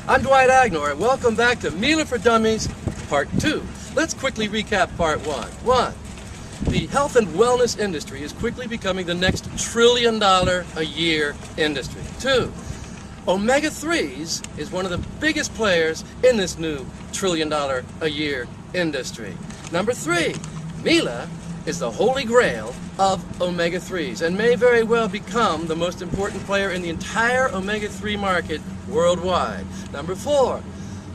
I'm Dwight Agnor, and welcome back to Mila for Dummies, Part 2. Let's quickly recap Part 1. 1. The health and wellness industry is quickly becoming the next trillion-dollar-a-year industry. 2. Omega-3s is one of the biggest players in this new trillion-dollar-a-year industry. Number 3. Mila is the holy grail of omega-3s and may very well become the most important player in the entire omega-3 market worldwide. Number 4,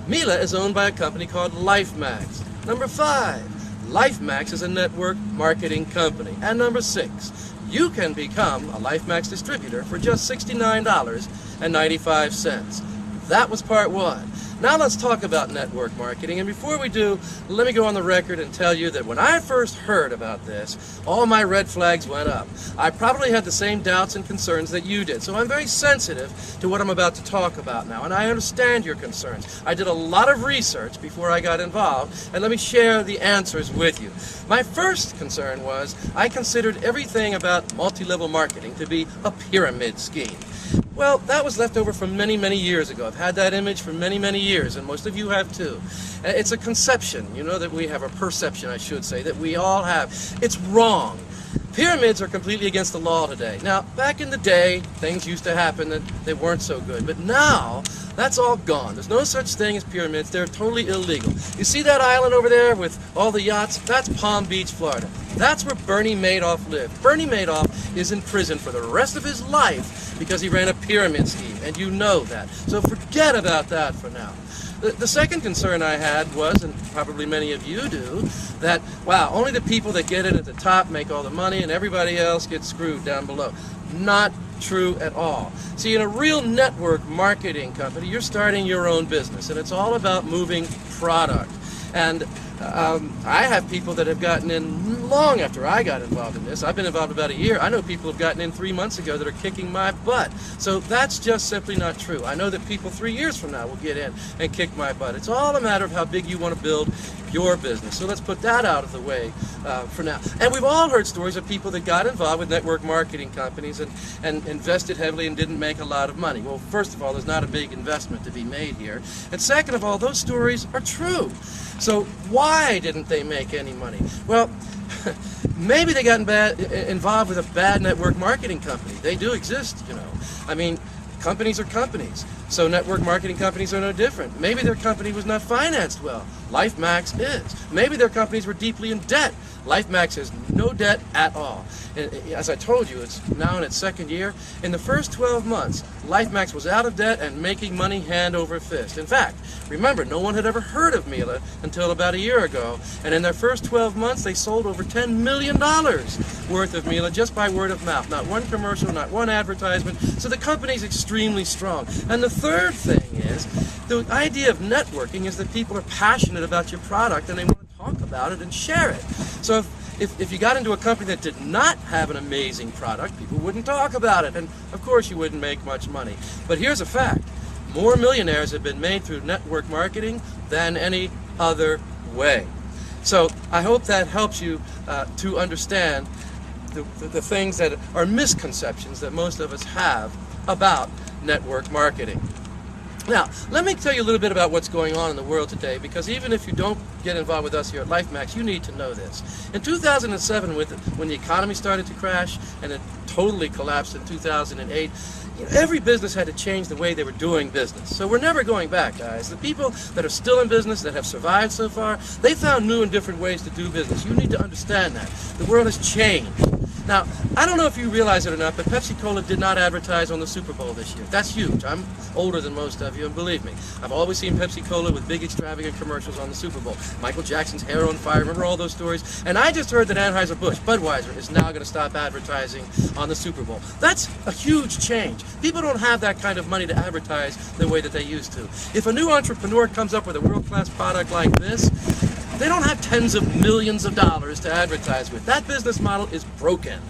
Mila is owned by a company called LifeMax. Number 5, LifeMax is a network marketing company. And number 6, you can become a LifeMax distributor for just $69.95. That was Part 1. Now let's talk about network marketing, and before we do, let me go on the record and tell you that when I first heard about this, all my red flags went up. I probably had the same doubts and concerns that you did, so I'm very sensitive to what I'm about to talk about now, and I understand your concerns. I did a lot of research before I got involved, and let me share the answers with you. My first concern was I considered everything about multi-level marketing to be a pyramid scheme. Well, that was left over from many, many years ago. I've had that image for many, many years, and most of you have too. It's a conception, you know, that we have, a perception, I should say, that we all have. It's wrong. Pyramids are completely against the law today. Now, back in the day, things used to happen that they weren't so good, but now, that's all gone. There's no such thing as pyramids. They're totally illegal. You see that island over there with all the yachts? That's Palm Beach, Florida. That's where Bernie Madoff lived. Bernie Madoff is in prison for the rest of his life because he ran a pyramid scheme, and you know that. So forget about that for now. The second concern I had was, and probably many of you do, that, wow, only the people that get in at the top make all the money and everybody else gets screwed down below. Not true at all. See, in a real network marketing company, you're starting your own business, and it's all about moving product. And I have people that have gotten in long after I got involved in this. I've been involved about a year. I know people have gotten in 3 months ago that are kicking my butt. So that's just simply not true. I know that people 3 years from now will get in and kick my butt. It's all a matter of how big you want to build your business. So let's put that out of the way for now. And we've all heard stories of people that got involved with network marketing companies and invested heavily and didn't make a lot of money. Well, first of all, there's not a big investment to be made here. And second of all, those stories are true. So why didn't they make any money? Well, maybe they got involved with a bad network marketing company. They do exist, you know. I mean, companies are companies. So network marketing companies are no different. Maybe their company was not financed well. LifeMax is. Maybe their companies were deeply in debt. LifeMax has no debt at all. And as I told you, it's now in its second year. In the first 12 months, LifeMax was out of debt and making money hand over fist. In fact, remember, no one had ever heard of Mila until about a year ago. And in their first 12 months, they sold over $10 million worth of Mila just by word of mouth. Not one commercial, not one advertisement. So the company's extremely strong. And the third thing is, the idea of networking is that people are passionate about your product and they want to talk about it and share it. So if you got into a company that did not have an amazing product, people wouldn't talk about it, and of course you wouldn't make much money. But here's a fact. More millionaires have been made through network marketing than any other way. So I hope that helps you to understand the things that are misconceptions that most of us have about network marketing. Now, let me tell you a little bit about what's going on in the world today, because even if you don't get involved with us here at LifeMax, you need to know this. In 2007, when the economy started to crash and it totally collapsed in 2008, every business had to change the way they were doing business. So we're never going back, guys. The people that are still in business, that have survived so far, they found new and different ways to do business. You need to understand that. The world has changed. Now, I don't know if you realize it or not, but Pepsi-Cola did not advertise on the Super Bowl this year. That's huge. I'm older than most of you, and believe me, I've always seen Pepsi-Cola with big extravagant commercials on the Super Bowl. Michael Jackson's hair on fire, remember all those stories? And I just heard that Anheuser-Busch, Budweiser, is now going to stop advertising on the Super Bowl. That's a huge change. People don't have that kind of money to advertise the way that they used to. If a new entrepreneur comes up with a world-class product like this, they don't have tens of millions of dollars to advertise with. That business model is broken.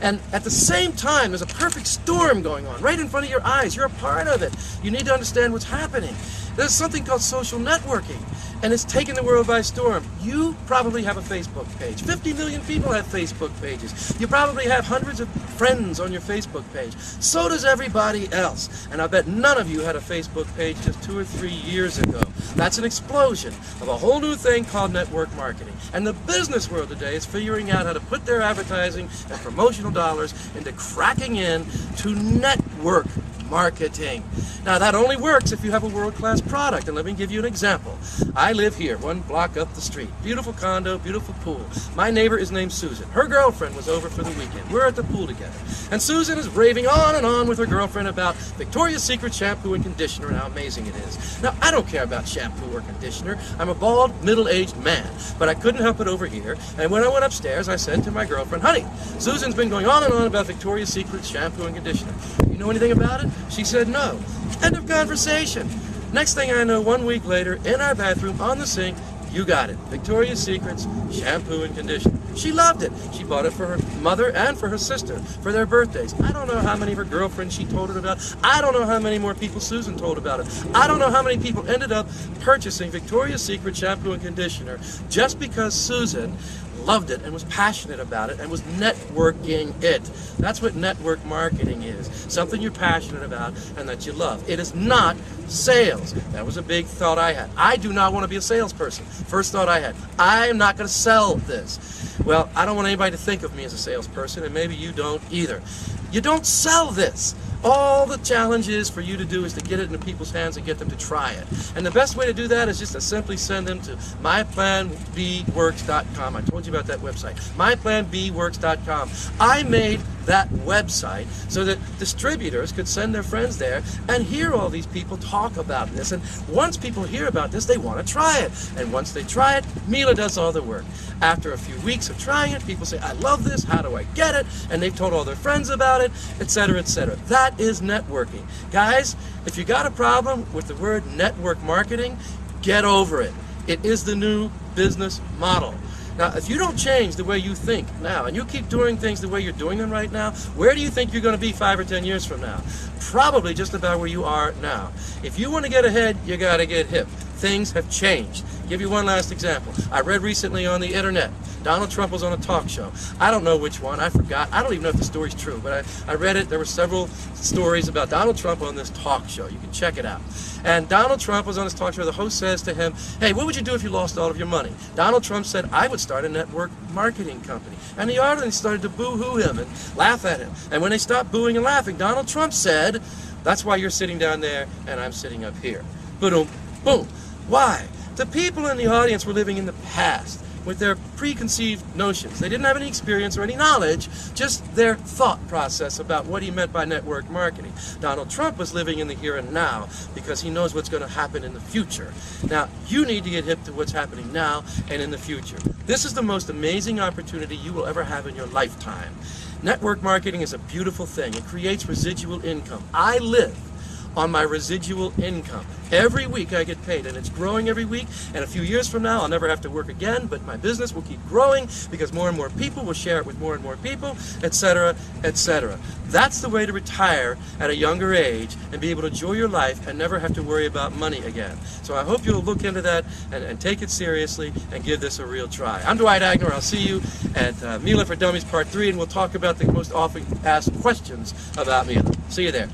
And at the same time, there's a perfect storm going on right in front of your eyes. You're a part of it. You need to understand what's happening. There's something called social networking, and it's taken the world by storm. You probably have a Facebook page. 50 million people have Facebook pages. You probably have hundreds of friends on your Facebook page. So does everybody else. And I bet none of you had a Facebook page just 2 or 3 years ago. That's an explosion of a whole new thing called network marketing. And the business world today is figuring out how to put their advertising and promotional dollars into cracking in to network marketing. Now that only works if you have a world-class product, and let me give you an example. I live here, 1 block up the street. Beautiful condo, beautiful pool. My neighbor is named Susan. Her girlfriend was over for the weekend. We're at the pool together. And Susan is raving on and on with her girlfriend about Victoria's Secret shampoo and conditioner and how amazing it is. Now, I don't care about shampoo or conditioner. I'm a bald, middle-aged man, but I couldn't help it over here. And when I went upstairs, I said to my girlfriend, honey, Susan's been going on and on about Victoria's Secret shampoo and conditioner. You know anything about it? She said no. End of conversation. Next thing I know, 1 week later, in our bathroom, on the sink, you got it. Victoria's Secret's shampoo and conditioner. She loved it. She bought it for her mother and for her sister for their birthdays. I don't know how many of her girlfriends she told it about. I don't know how many more people Susan told about it. I don't know how many people ended up purchasing Victoria's Secret shampoo and conditioner just because Susan loved it and was passionate about it and was networking it. That's what network marketing is. Something you're passionate about and that you love. It is not sales. That was a big thought I had. I do not want to be a salesperson. First thought I had. I am not going to sell this. Well, I don't want anybody to think of me as a salesperson, and maybe you don't either. You don't sell this. All the challenge is for you to do is to get it into people's hands and get them to try it. And the best way to do that is just to simply send them to myplanbworks.com. I told you about that website. myplanbworks.com. I made that website so that distributors could send their friends there and hear all these people talk about this. And once people hear about this, they want to try it. And once they try it, Mila does all the work. After a few weeks of trying it, people say, I love this, how do I get it? And they've told all their friends about it, etc., etc. That is networking. Guys, if you got a problem with the word network marketing, get over it. It is the new business model. Now, if you don't change the way you think now, and you keep doing things the way you're doing them right now, where do you think you're going to be 5 or 10 years from now? Probably just about where you are now. If you want to get ahead, you got to get hip. Things have changed. I'll give you one last example. I read recently on the internet, Donald Trump was on a talk show. I don't know which one, I forgot. I don't even know if the story's true, but I read it. There were several stories about Donald Trump on this talk show. You can check it out. And Donald Trump was on his talk show. The host says to him, hey, what would you do if you lost all of your money? Donald Trump said, I would start a network marketing company. And the audience started to boo-hoo him and laugh at him. And when they stopped booing and laughing, Donald Trump said, that's why you're sitting down there and I'm sitting up here. Boom, boom. Why? The people in the audience were living in the past with their preconceived notions. They didn't have any experience or any knowledge, just their thought process about what he meant by network marketing. Donald Trump was living in the here and now because he knows what's going to happen in the future. Now, you need to get hip to what's happening now and in the future. This is the most amazing opportunity you will ever have in your lifetime. Network marketing is a beautiful thing. It creates residual income. I live on my residual income. Every week I get paid, and it's growing every week, and a few years from now I'll never have to work again, but my business will keep growing because more and more people will share it with more and more people, etc., etc. That's the way to retire at a younger age and be able to enjoy your life and never have to worry about money again. So I hope you'll look into that and take it seriously and give this a real try. I'm Dwight Agner. I'll see you at Mila for Dummies Part 3, and we'll talk about the most often asked questions about Mila. See you there.